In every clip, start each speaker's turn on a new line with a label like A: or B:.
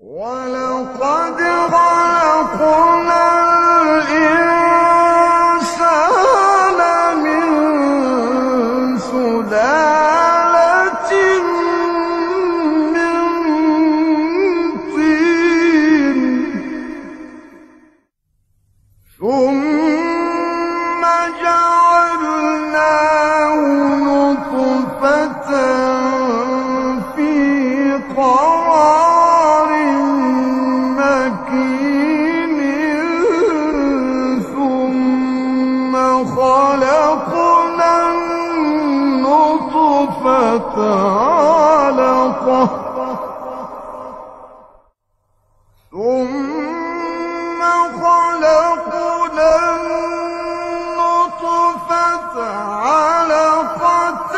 A: ولقد خلقنا الإنسان من سلالة من طين ثم جعلناه نطفة في قرار مكين ثم خلقنا النطفة علقة ثم خلقنا النطفة علقة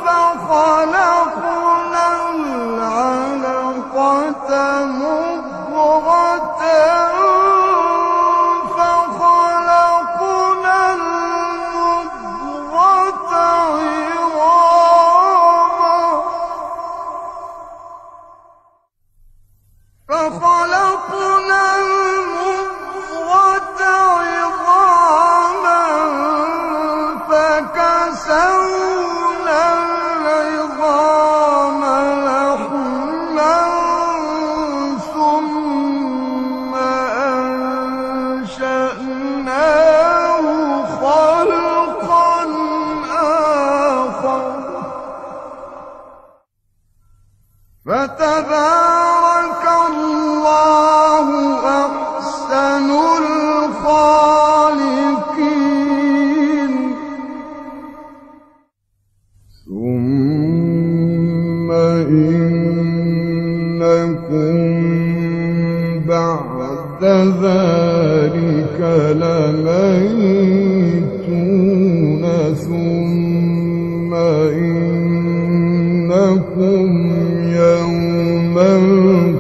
A: فخلقنا العلقة مضغة فخلقنا المضغة عظاما فكسونا العظام لحما ثم أنشأناه خلقا آخر فتبارك الله أحسن الخالقين ثم إنكم بعد ذلك لميتون ثم إنكم يوم القيامة